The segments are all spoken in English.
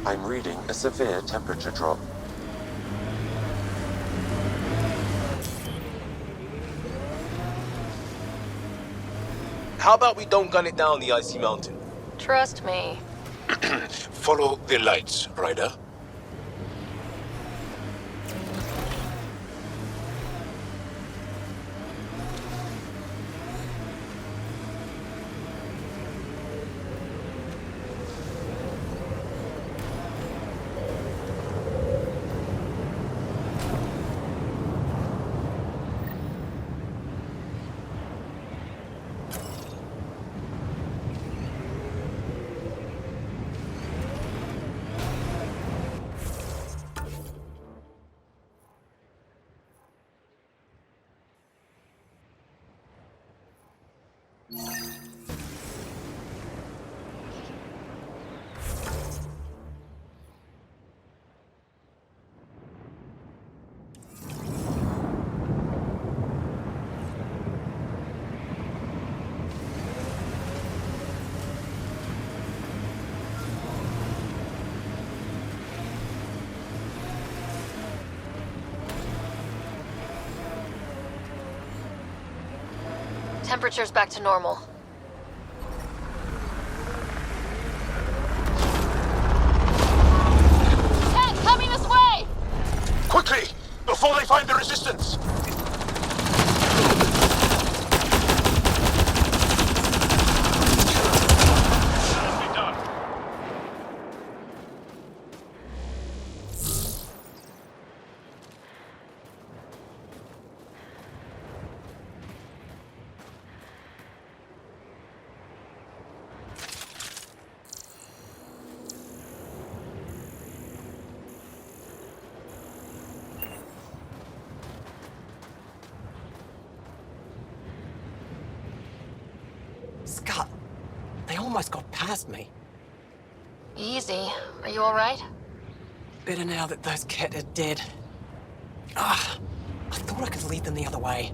I'm reading a severe temperature drop. How about we don't gun it down the icy mountain? Trust me. Follow the lights, Ryder. Temperature's back to normal. Tank coming this way! Quickly! Before they find the resistance! Scott, they almost got past me. Easy. Are you alright? Better now that those cat are dead. Ah, I thought I could lead them the other way.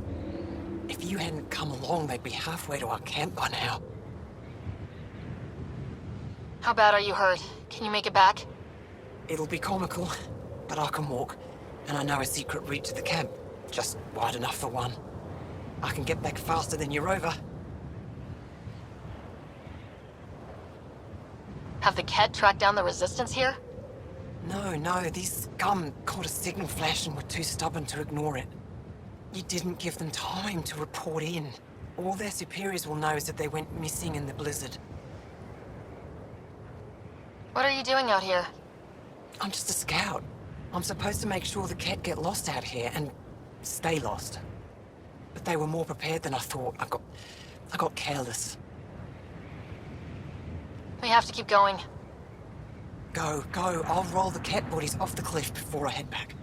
If you hadn't come along, they'd be halfway to our camp by now. How bad are you hurt? Can you make it back? It'll be comical, but I can walk, and I know a secret route to the camp. Just wide enough for one. I can get back faster than your rover. Have the Ket tracked down the resistance here? No, these scum caught a signal flash and were too stubborn to ignore it. You didn't give them time to report in. All their superiors will know is that they went missing in the blizzard. What are you doing out here? I'm just a scout. I'm supposed to make sure the Ket get lost out here and stay lost. But they were more prepared than I thought. I got careless. We have to keep going. Go. I'll roll the Ket bodies off the cliff before I head back.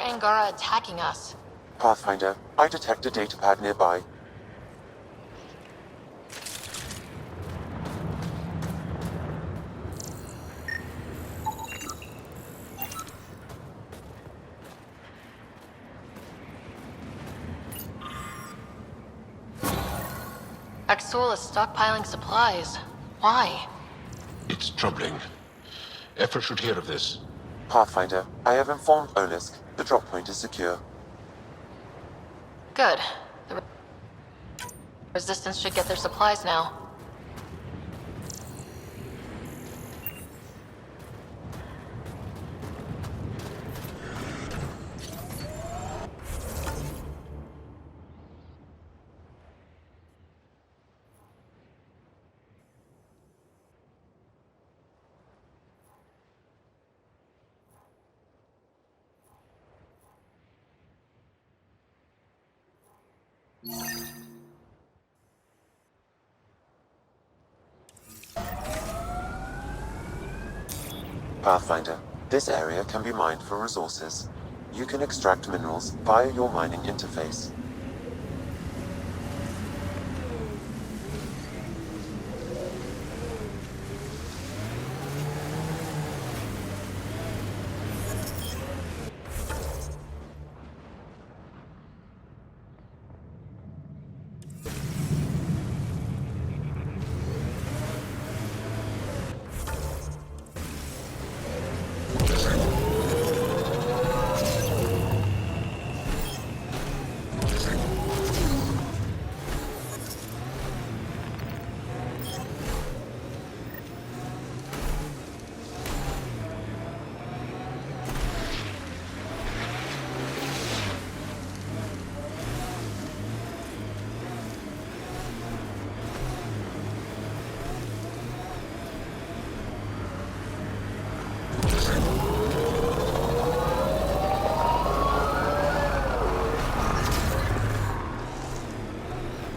Angara attacking us? Pathfinder, I detect a datapad nearby. Axol is stockpiling supplies. Why? It's troubling. Effort should hear of this. Pathfinder, I have informed Olisk. The drop point is secure. Good. The Resistance should get their supplies now. Pathfinder, this area can be mined for resources. You can extract minerals via your mining interface.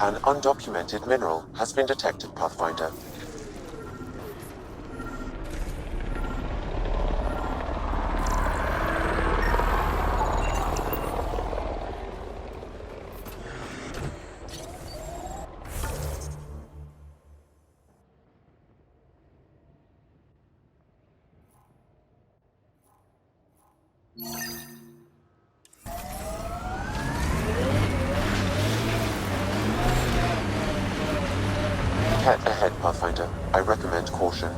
An undocumented mineral has been detected, Pathfinder. Head ahead, Pathfinder. I recommend caution.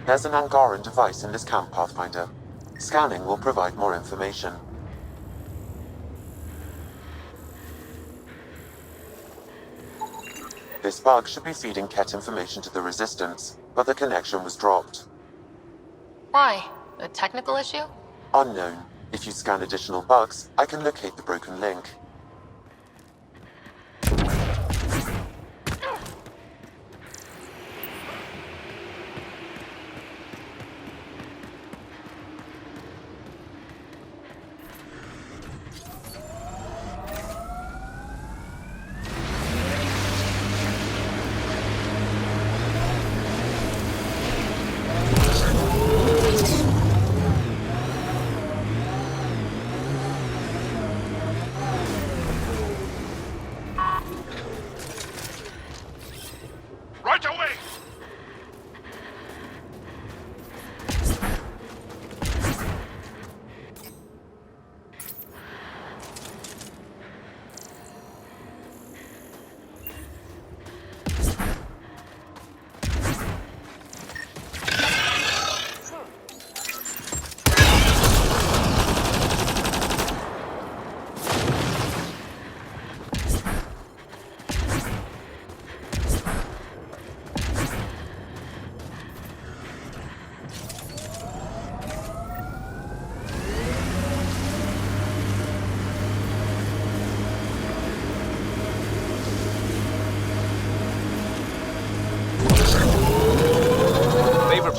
There's an Angaran device in this camp, Pathfinder. Scanning will provide more information. This bug should be feeding Ket information to the Resistance, but the connection was dropped. Why? A technical issue? Unknown. If you scan additional bugs, I can locate the broken link.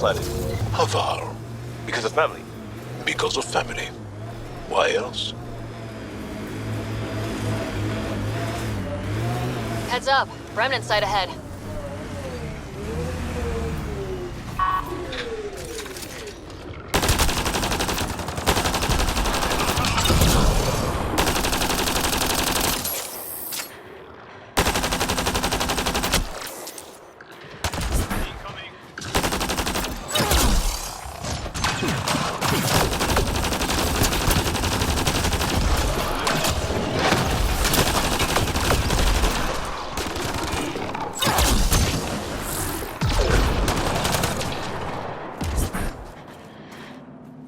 planet? Havar. Because of family. Because of family. Why else? Heads up. Remnant site ahead.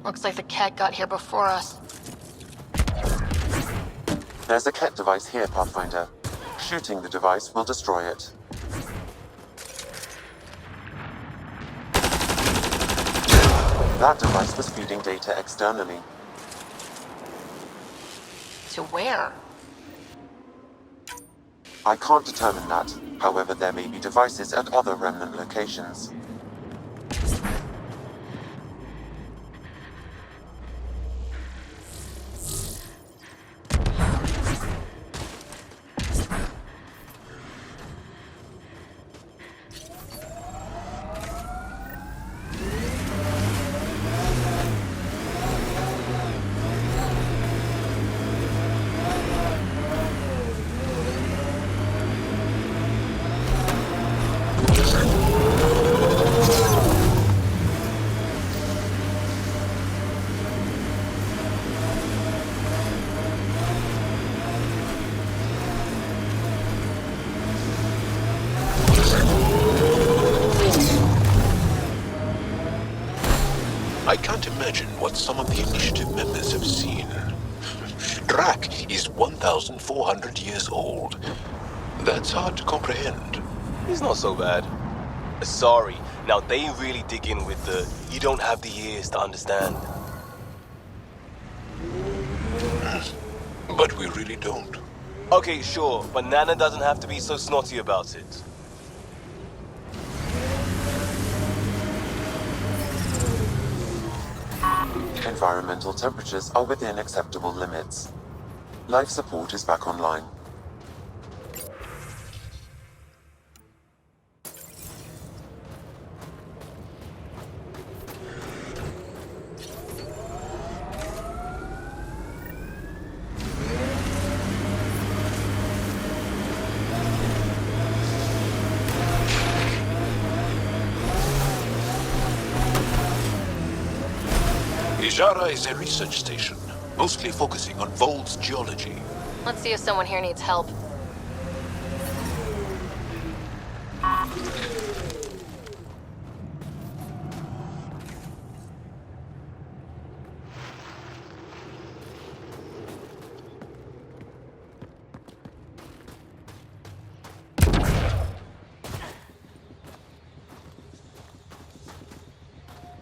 Looks like the cat got here before us. There's a Ket device here, Pathfinder. Shooting the device will destroy it. That device was feeding data externally. To where? I can't determine that. However, there may be devices at other remnant locations. I can't imagine what some of the initiative members have seen. Drak is 1,400 years old. That's hard to comprehend. He's not so bad. Sorry. Now they really dig in with the you don't have the ears to understand. But we really don't. Okay, sure, but Nana doesn't have to be so snotty about it. Environmental temperatures are within acceptable limits. Life support is back online. Sara is a research station, mostly focusing on Voeld's geology. Let's see if someone here needs help.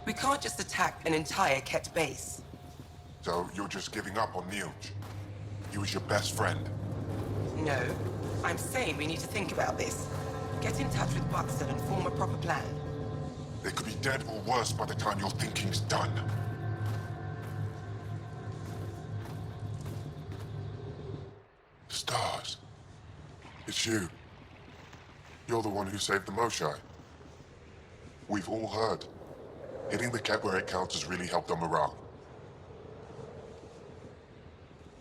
We can't just attack an entire Ket base. So you're just giving up on Neilj? He was your best friend. No, I'm saying we need to think about this. Get in touch with Buxton and form a proper plan. They could be dead or worse by the time your thinking's done. Stars. It's you. You're the one who saved the Moshai. We've all heard. Hitting the Ket where it counts has really helped our morale.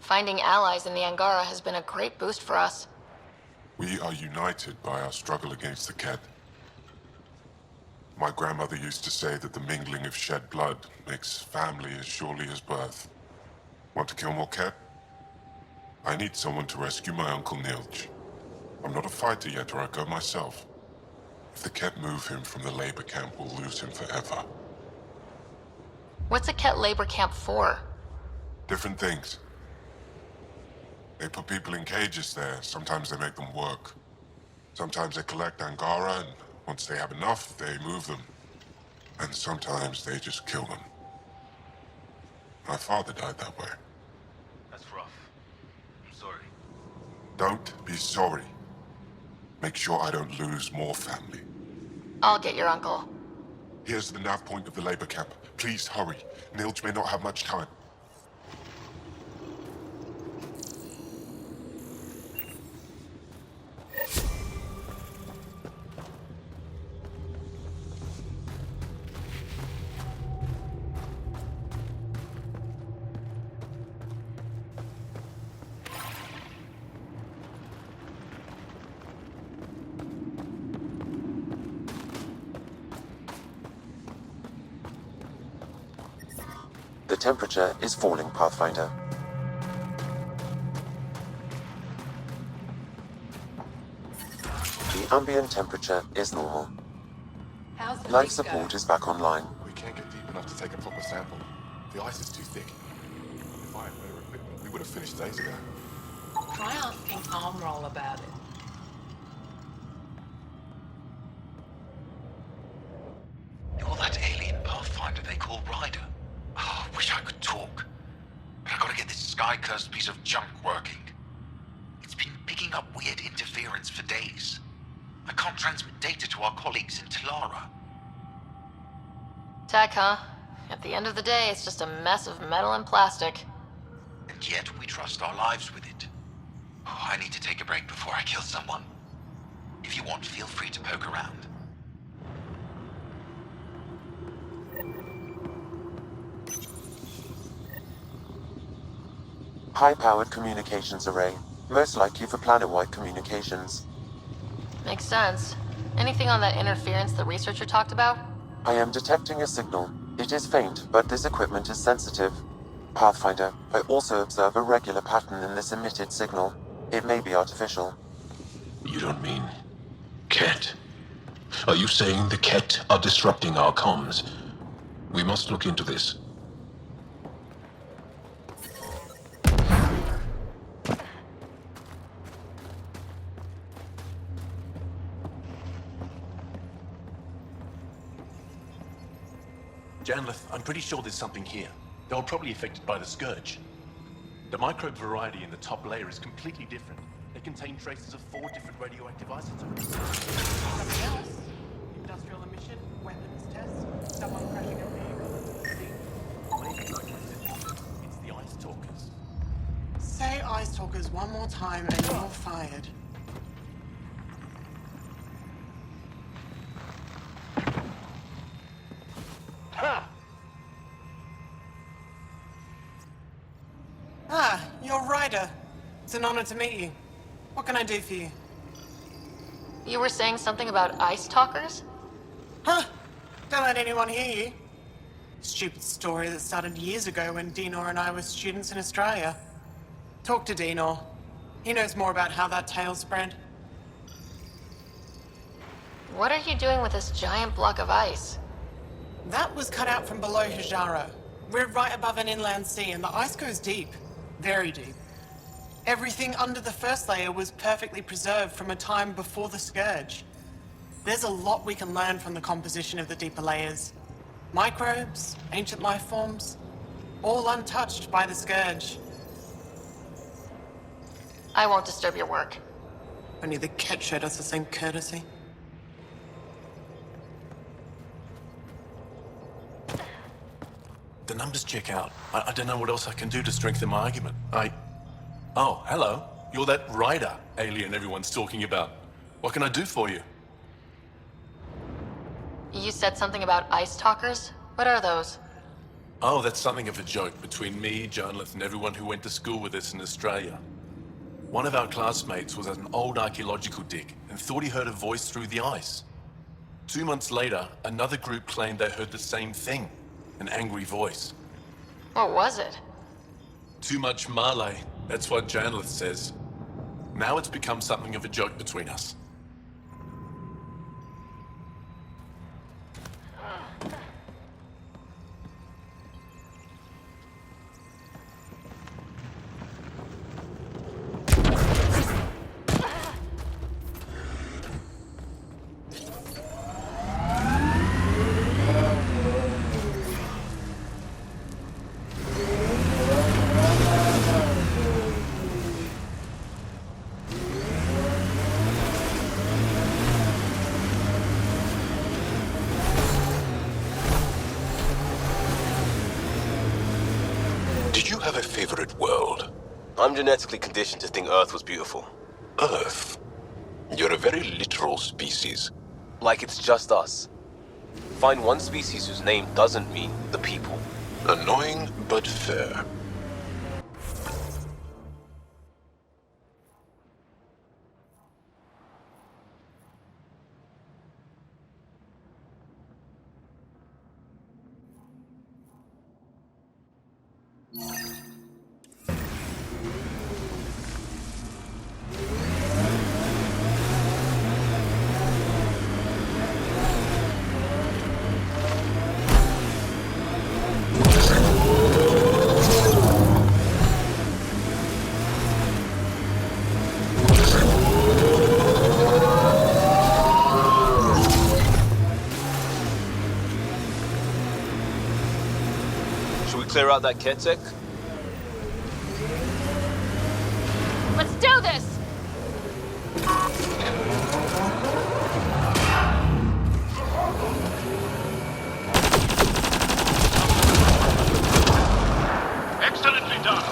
Finding allies in the Angara has been a great boost for us. We are united by our struggle against the Ket. My grandmother used to say that the mingling of shed blood makes family as surely as birth. Want to kill more Ket? I need someone to rescue my Uncle Neilj. I'm not a fighter yet, or I'd go myself. If the Ket move him from the labor camp, we'll lose him forever. What's a Ket labor camp for? Different things. They put people in cages there. Sometimes they make them work. Sometimes they collect Angara, and once they have enough, they move them. And sometimes they just kill them. My father died that way. That's rough. I'm sorry. Don't be sorry. Make sure I don't lose more family. I'll get your uncle. Here's the nav point of the labor camp. Please hurry. Nilge may not have much time. The temperature is falling, Pathfinder. The ambient temperature is normal. How's the Life leak support go? is back online. We can't get deep enough to take a proper sample. The ice is too thick. If I had better equipment, we would have finished days ago. Try asking Armroll about it. You're that alien Pathfinder they call Ryder. Oh, I wish I could talk. But I gotta get this sky-cursed piece of junk working. It's been picking up weird interference for days. I can't transmit data to our colleagues in Talara. Tech, huh? At the end of the day, it's just a mess of metal and plastic. And yet we trust our lives with it. Oh, I need to take a break before I kill someone. If you want, feel free to poke around. High-powered communications array. Most likely for planet-wide communications. Makes sense. Anything on that interference the researcher talked about? I am detecting a signal. It is faint, but this equipment is sensitive. Pathfinder, I also observe a regular pattern in this emitted signal. It may be artificial. You don't mean Ket? Are you saying the Ket are disrupting our comms? We must look into this. Janlith, I'm pretty sure there's something here. They were probably affected by the Scourge. The microbe variety in the top layer is completely different. They contain traces of 4 different radioactive isotopes. Something else? Industrial emission, weapons test, someone crashing a vehicle. Maybe like I said, it's the Ice Talkers. Say Ice Talkers one more time and you're fired. Ah, you're Ryder. It's an honor to meet you. What can I do for you? You were saying something about ice talkers? Huh? Don't let anyone hear you. Stupid story that started years ago when Dinor and I were students in Australia. Talk to Dinor. He knows more about how that tale spread. What are you doing with this giant block of ice? That was cut out from below Hijara. We're right above an inland sea and the ice goes deep. Very deep. Everything under the first layer was perfectly preserved from a time before the Scourge. There's a lot we can learn from the composition of the deeper layers. Microbes, ancient life forms, all untouched by the Scourge. I won't disturb your work. Only the Ket showed us the same courtesy. The numbers check out. I don't know what else I can do to strengthen my argument. Oh, hello. You're that Ryder alien everyone's talking about. What can I do for you? You said something about ice talkers? What are those? Oh, that's something of a joke between me, Janlith, and everyone who went to school with us in Australia. One of our classmates was at an old archaeological dig and thought he heard a voice through the ice. 2 months later, another group claimed they heard the same thing, an angry voice. What was it? Too much Malay, that's what Janlith says. Now it's become something of a joke between us. favorite world? I'm genetically conditioned to think Earth was beautiful. Earth. You're a very literal species. Like it's just us. Find one species whose name doesn't mean the people. Annoying, but fair. Should we clear out that Ketek? Let's do this! Excellently done.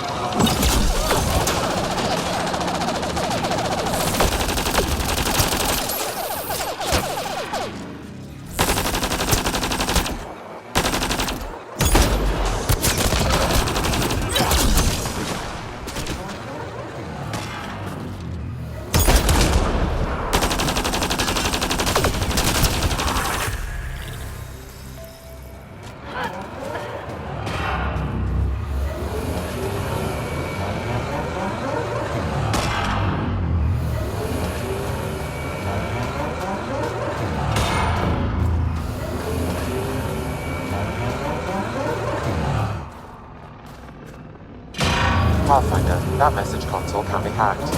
Pathfinder, that message console can be hacked.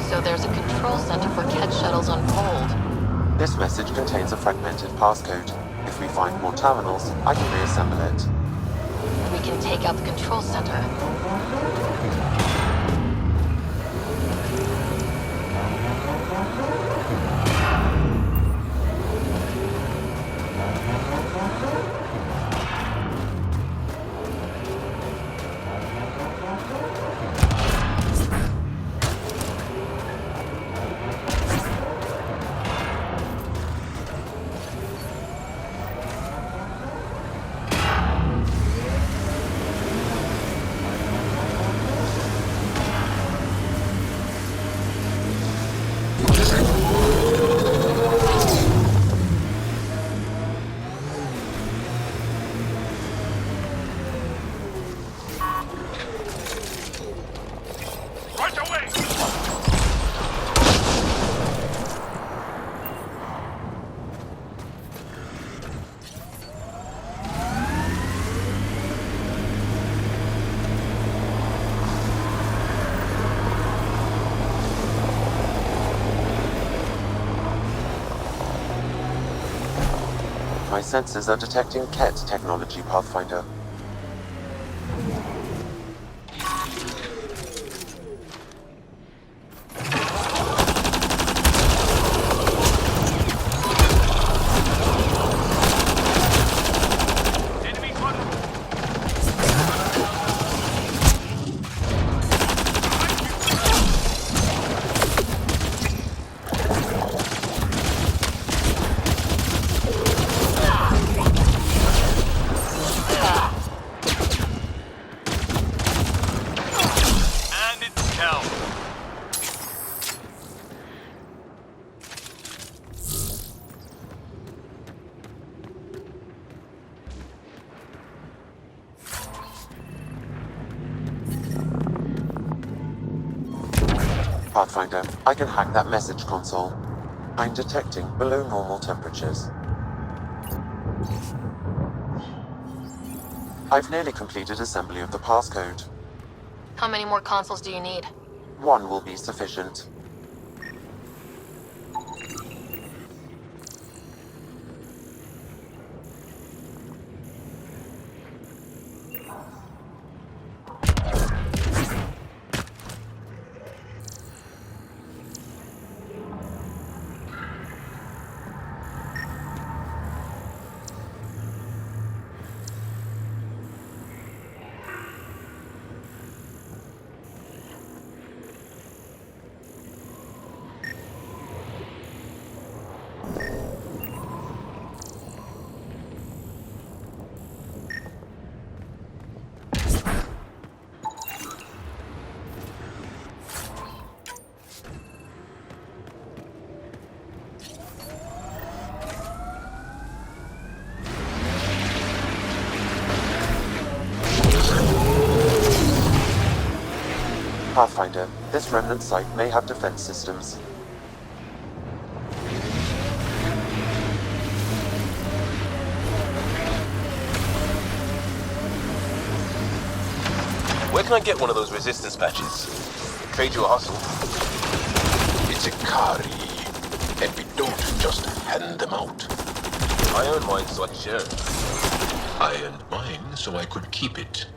So there's a control center for Ket shuttles on Voeld. This message contains a fragmented passcode. If we find more terminals, I can reassemble it. We can take out the control center. Right away! My sensors are detecting Ket technology, Pathfinder. Enemy one. And it's hell. Pathfinder, I can hack that message console. I'm detecting below normal temperatures. I've nearly completed assembly of the passcode. How many more consoles do you need? One will be sufficient. Pathfinder, this remnant site may have defense systems. Where can I get one of those resistance patches? Trade you a hustle. It's a Kari, and we don't just hand them out. I earned mine, so I can share it. I earned mine so I could keep it.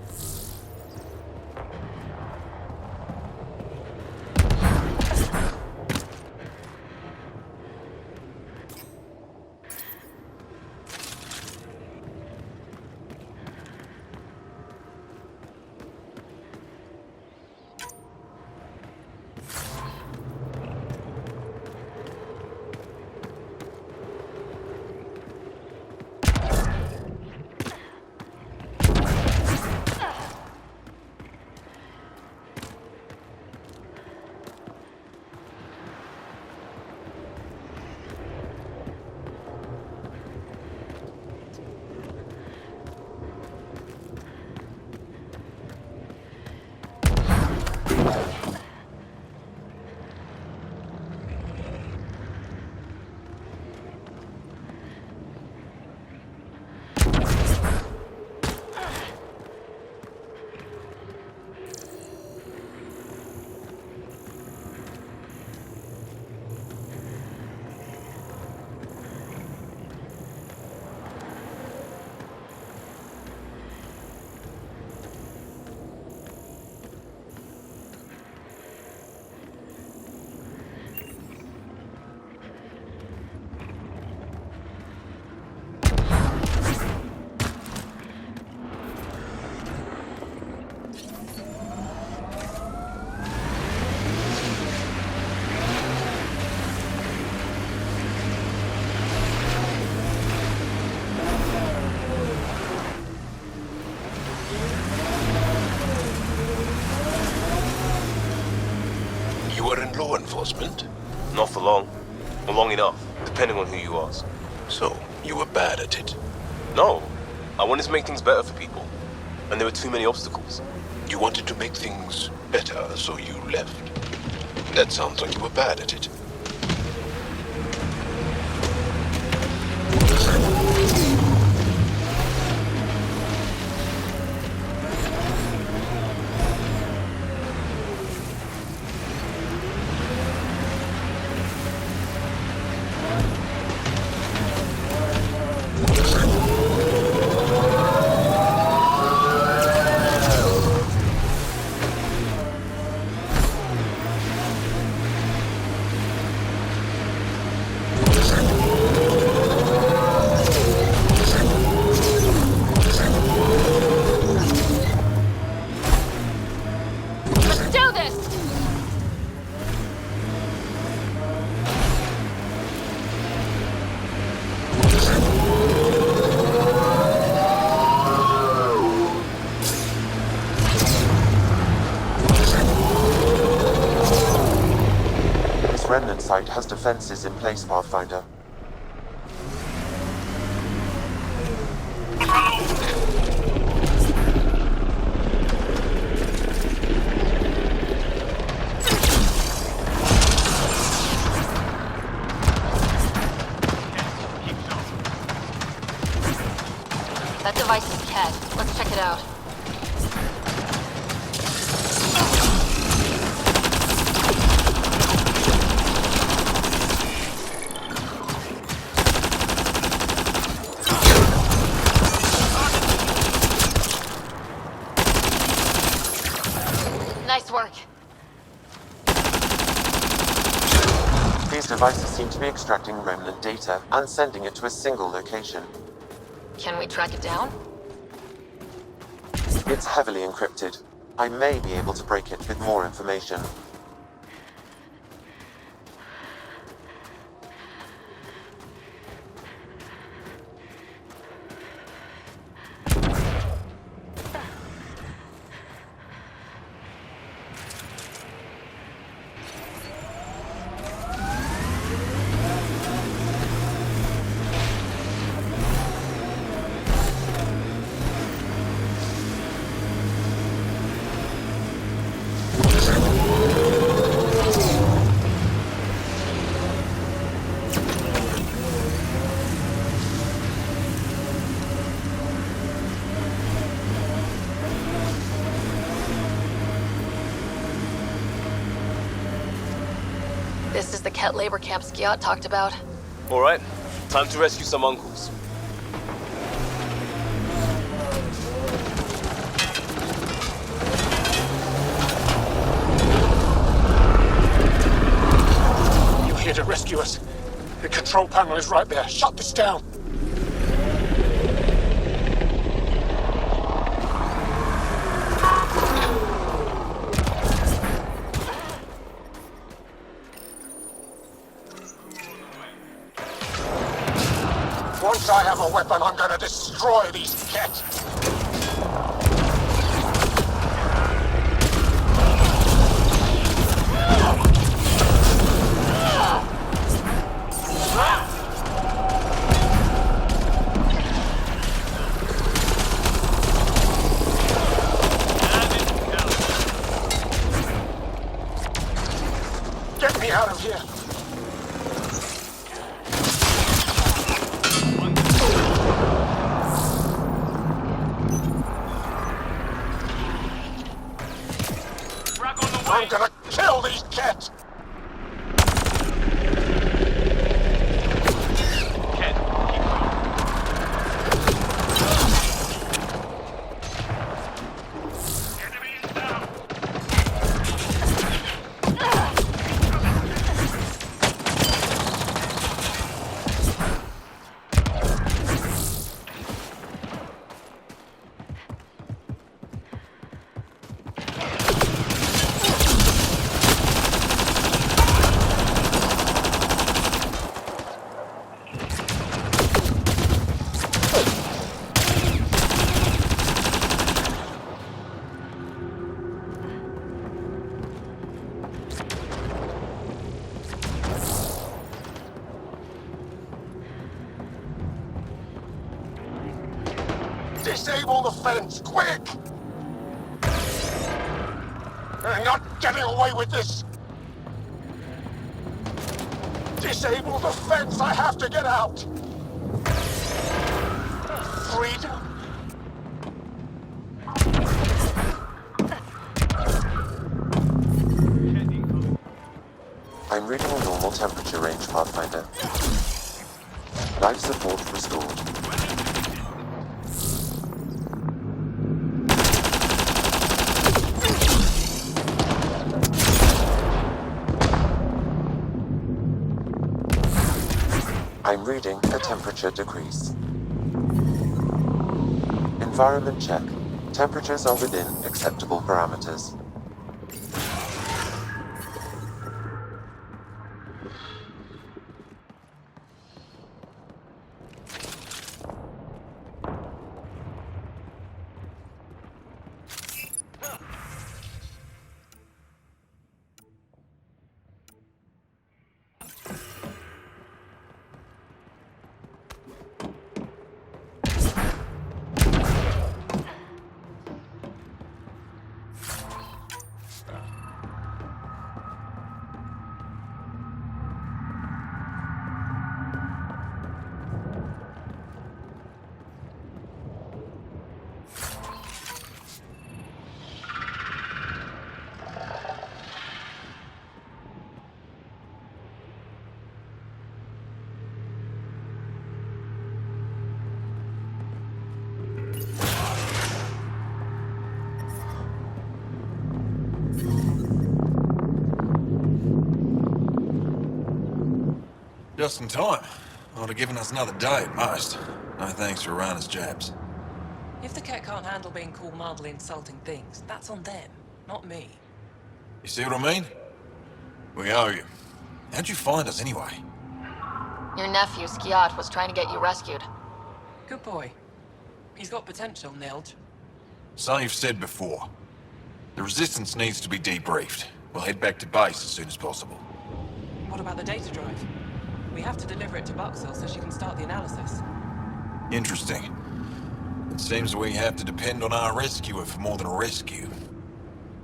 Law enforcement? Not for long. Or long enough, depending on who you ask. So, you were bad at it. No. I wanted to make things better for people. And there were too many obstacles. You wanted to make things better, so you left. That sounds like you were bad at it. Remnant site has defenses in place, Pathfinder. That device is Cat. Let's check it out. Nice work. These devices seem to be extracting remnant data and sending it to a single location. Can we track it down? It's heavily encrypted. I may be able to break it with more information. Ket labor camp Skiot talked about. Alright, time to rescue some uncles. You're here to rescue us. The control panel is right there. Shut this down. Once I have a weapon, I'm gonna destroy these cats. Get me out of here. I'm gonna kill these cats! Ket, keep Disable the fence, quick! You're not getting away with this! Disable the fence, I have to get out! Freedom? I'm reading a normal temperature range, Pathfinder. Life support restored. I'm reading a temperature decrease. Environment check. Temperatures are within acceptable parameters. Just in time. Would have given us another day at most. No thanks for Rana's jabs. If the Ket can't handle being called mildly insulting things, that's on them, not me. You see what I mean? We owe you. How'd you find us anyway? Your nephew, Skiot, was trying to get you rescued. Good boy. He's got potential, Nilge. So you've said before. The Resistance needs to be debriefed. We'll head back to base as soon as possible. What about the data drive? We have to deliver it to Buxell so she can start the analysis. Interesting. It seems we have to depend on our rescuer for more than a rescue.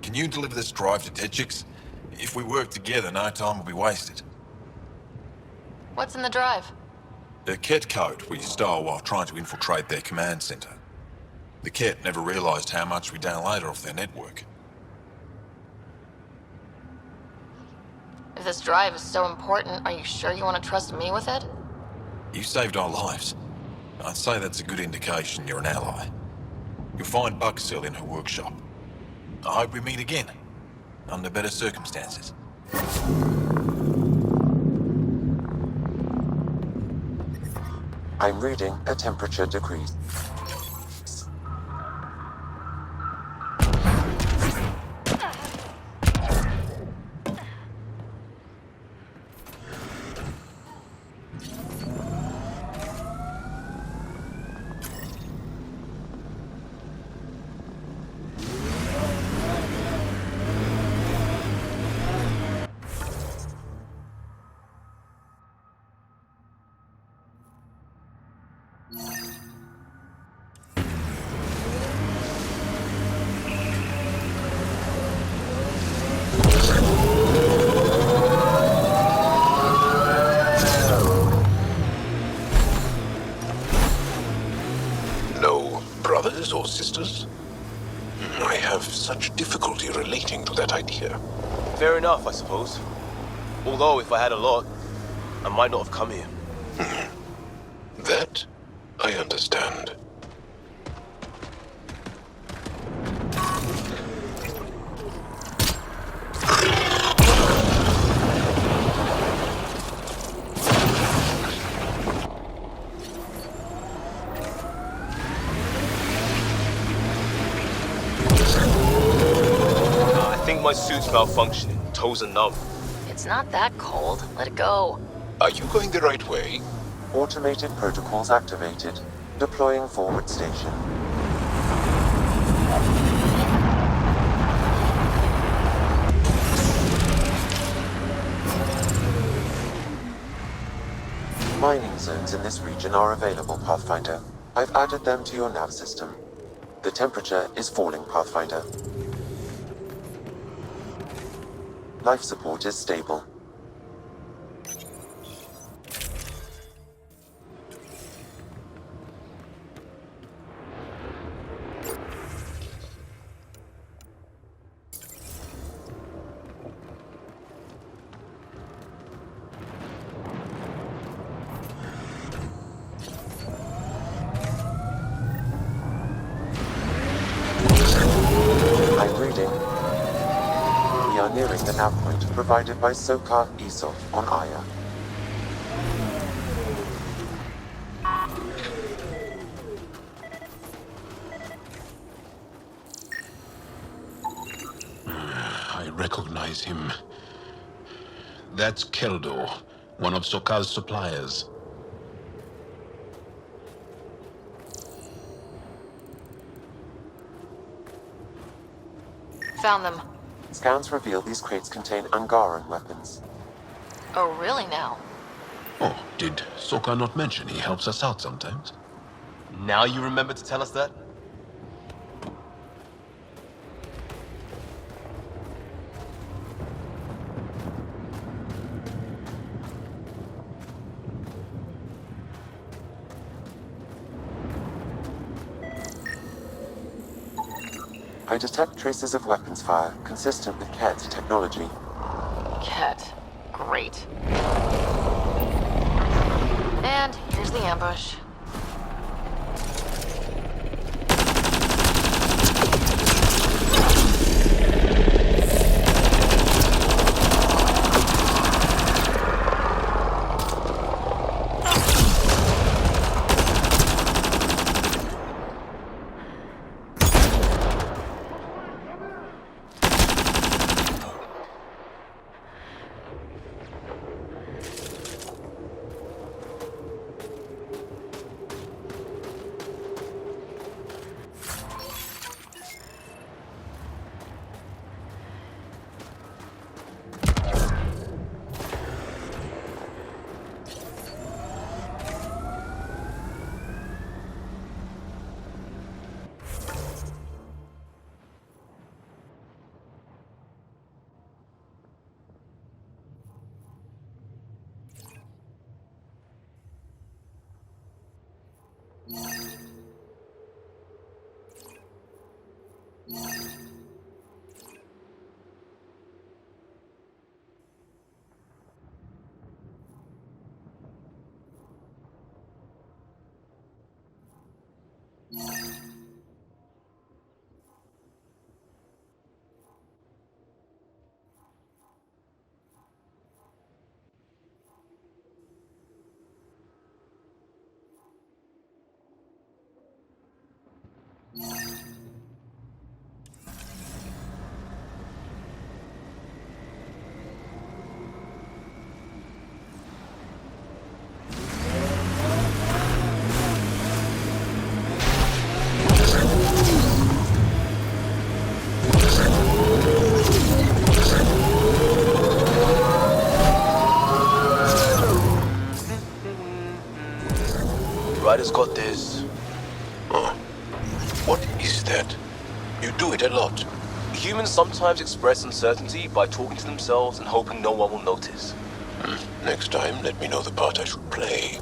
Can you deliver this drive to Tetchix? If we work together, no time will be wasted. What's in the drive? The Ket code we stole while trying to infiltrate their command center. The Ket never realized how much we downloaded off their network. this drive is so important, are you sure you want to trust me with it? You saved our lives. I'd say that's a good indication you're an ally. You'll find Buck still in her workshop. I hope we meet again, under better circumstances. I'm reading a temperature decrease. No brothers or sisters? I have such difficulty relating to that idea. Fair enough, I suppose. Although, if I had a lot, I might not have come here. That I understand. I think my suit's malfunctioning. Toes are numb. It's not that cold. Let it go. Are you going the right way? Automated protocols activated. Deploying forward station. Mining zones in this region are available, Pathfinder. I've added them to your nav system. The temperature is falling, Pathfinder. Life support is stable. I'm reading. We are nearing the nav point provided by Sokar Isov on Aya. I recognize him. That's Keldor, one of Sokal's suppliers. Found them. Scans reveal these crates contain Angaran weapons. Oh, really now? Oh, did Sokal not mention he helps us out sometimes? Now you remember to tell us that? I detect traces of weapons fire consistent with Ket's technology. Ket. Great. And here's the ambush. got this. Huh. What is that? You do it a lot. Humans sometimes express uncertainty by talking to themselves and hoping no one will notice. Next time, let me know the part I should play.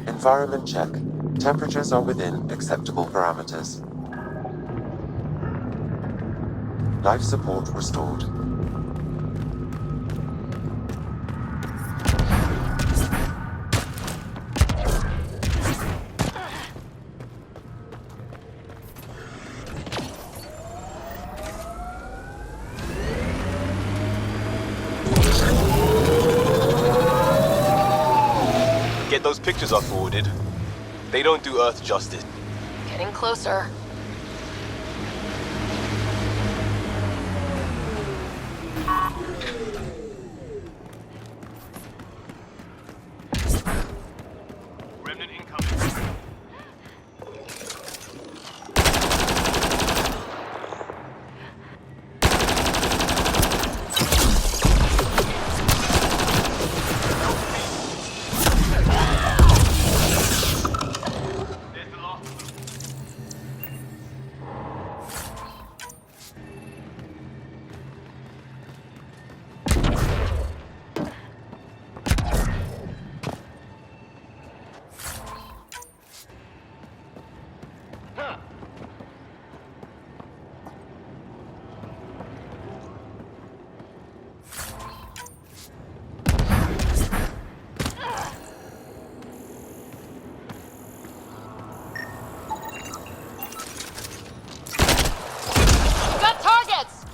Environment check. Temperatures are within acceptable parameters. Life support restored. Get those pictures I forwarded. They don't do Earth justice. Getting closer. Remnant incoming. Got targets!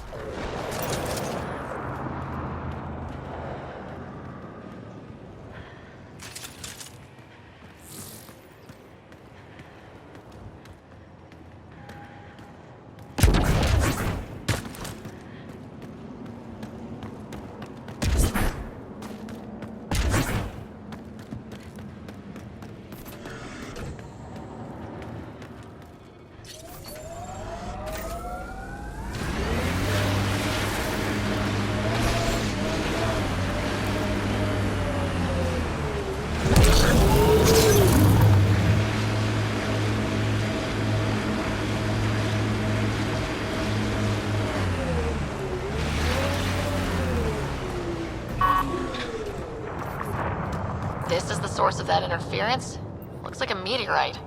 This is the source of that interference? Looks like a meteorite.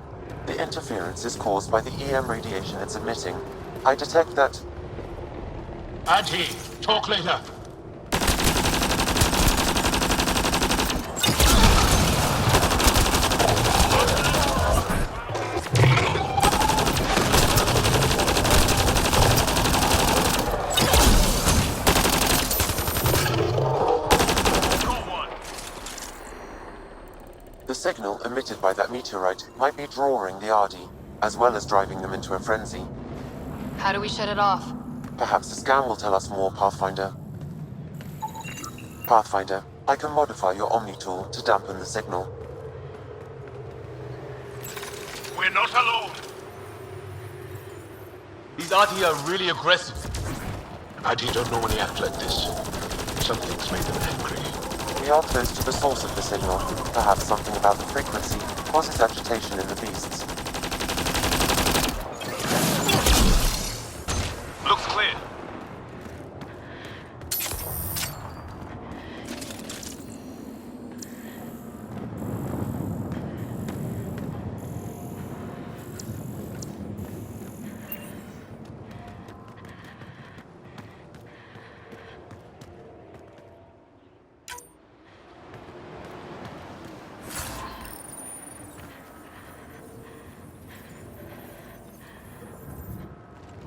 The interference is caused by the EM radiation it's emitting. I detect that... Adhi, talk later. The signal emitted by that meteorite might be drawing the Ardi, as well as driving them into a frenzy. How do we shut it off? Perhaps the scan will tell us more, Pathfinder. Pathfinder, I can modify your Omni tool to dampen the signal. We're not alone. These Arti are really aggressive. Adhi don't normally act like this. Something's made them angry. We are close to the source of the signal. Perhaps something about the frequency causes agitation in the beasts. Looks clear.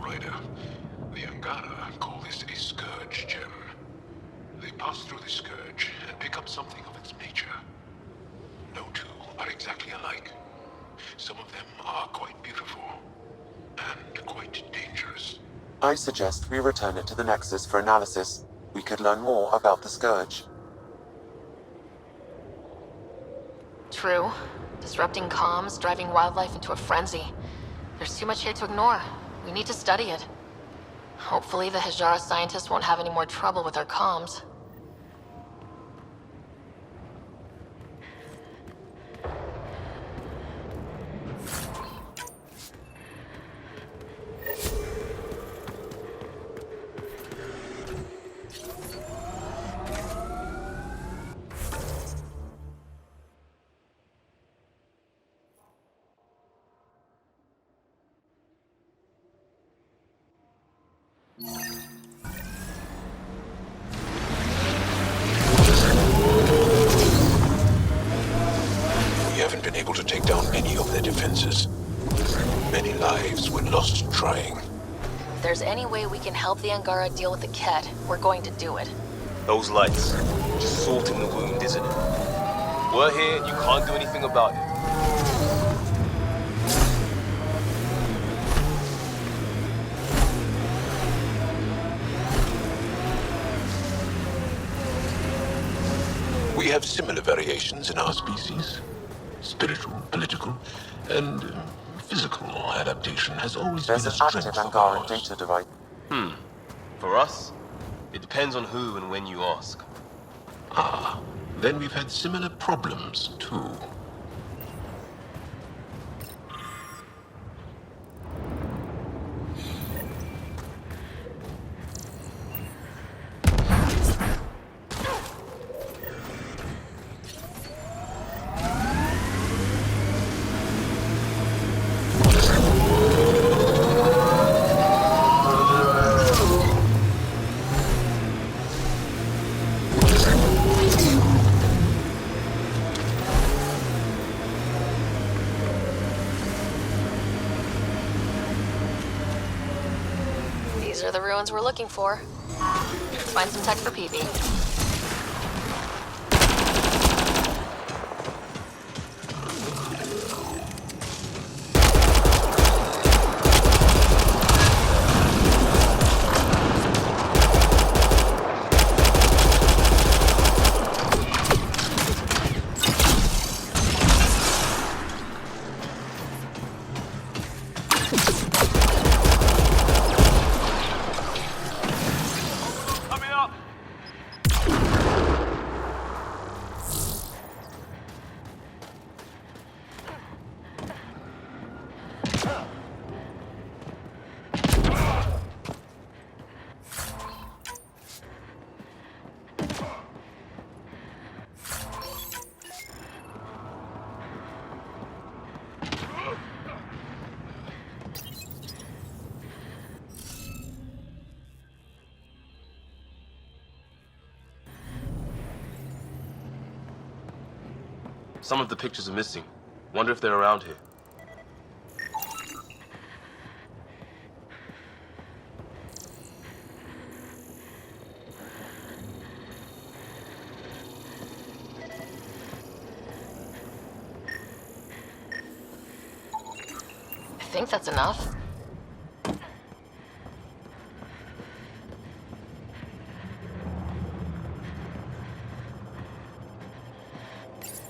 Ryder, the Angara call this a scourge gem. They pass through the scourge and pick up something of its nature. No two are exactly alike. Some of them are quite beautiful and quite dangerous. I suggest we return it to the Nexus for analysis. We could learn more about the Scourge. True. Disrupting comms, driving wildlife into a frenzy. There's too much here to ignore. We need to study it. Hopefully the Hijara scientists won't have any more trouble with our comms. We haven't been able to take down any of their defenses. Many lives were lost trying. If there's any way we can help the Angara deal with the Ket, we're going to do it. Those lights. Just salt in the wound, isn't it? We're here and you can't do anything about it. We have similar variations in our species. Spiritual, political, and physical adaptation has always There's been an a active strength of Angaran ours. data device. For us, it depends on who and when you ask. Ah, then we've had similar problems, too. These are the ruins we're looking for. Let's find some tech for PB. Coming up! Some of the pictures are missing. Wonder if they're around here. I think that's enough.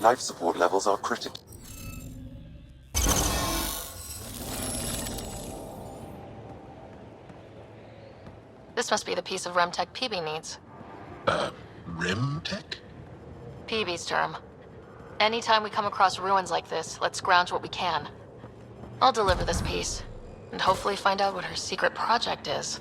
Life support levels are critical. This must be the piece of REM tech PB needs. REM tech? Peebee's term. Anytime we come across ruins like this, let's scrounge what we can. I'll deliver this piece, and hopefully find out what her secret project is.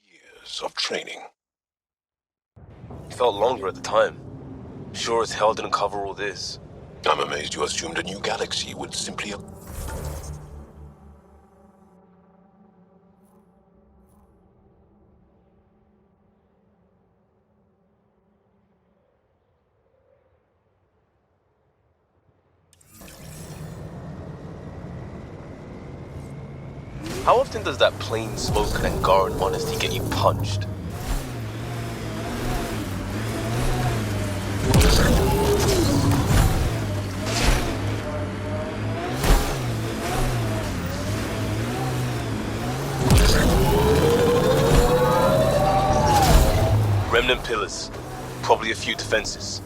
Years of training. It felt longer at the time. Sure as hell didn't cover all this. I'm amazed you assumed a new galaxy would simply... How often does that plain spoken and Angaran honesty get you punched? Remnant pillars. Probably a few defenses.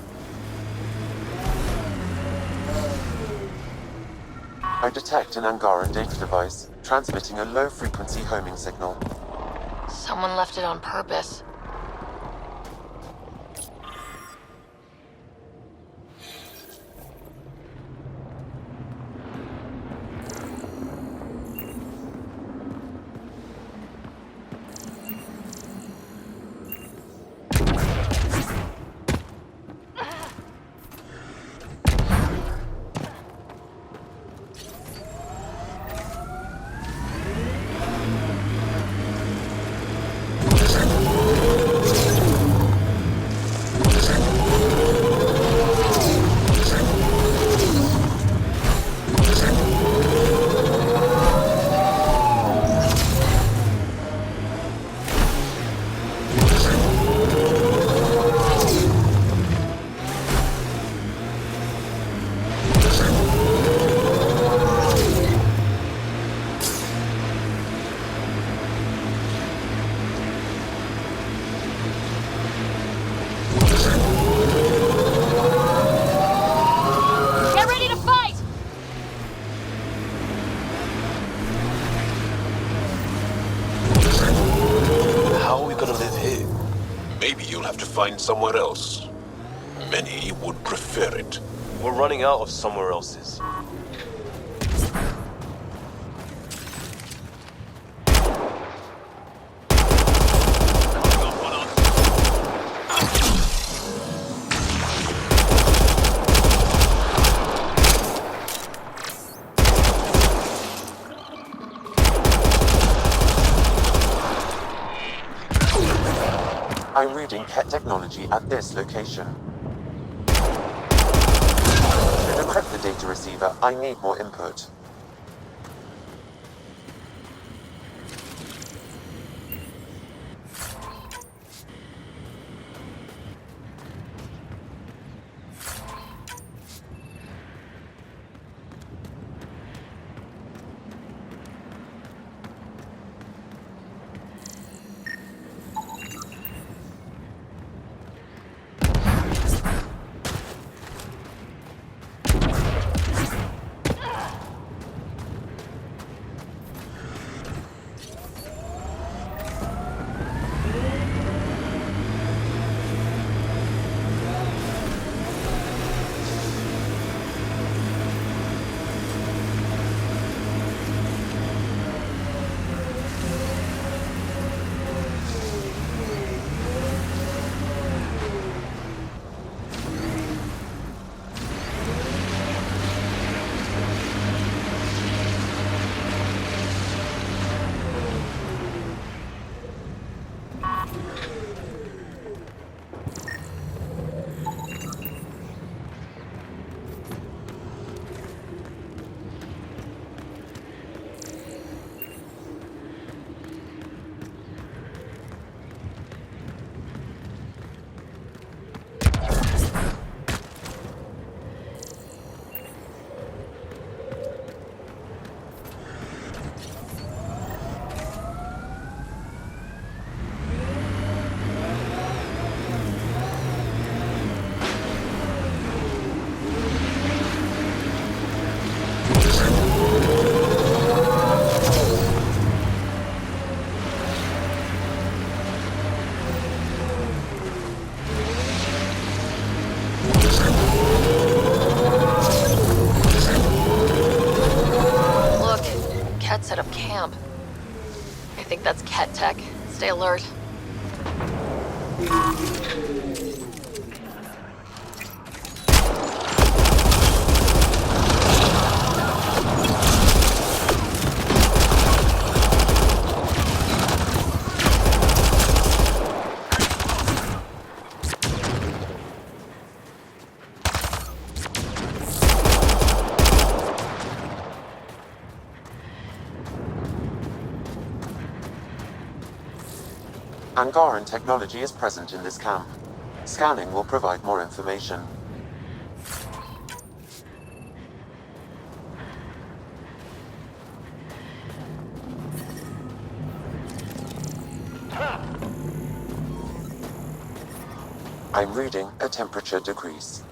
I detect an Angaran data device, transmitting a low-frequency homing signal. Someone left it on purpose. Find somewhere else. Many would prefer it. We're running out of somewhere else's. I'm reading Ket technology at this location. To decrypt the data receiver, I need more input. tech. Stay alert. Angaran technology is present in this camp. Scanning will provide more information. I'm reading a temperature decrease.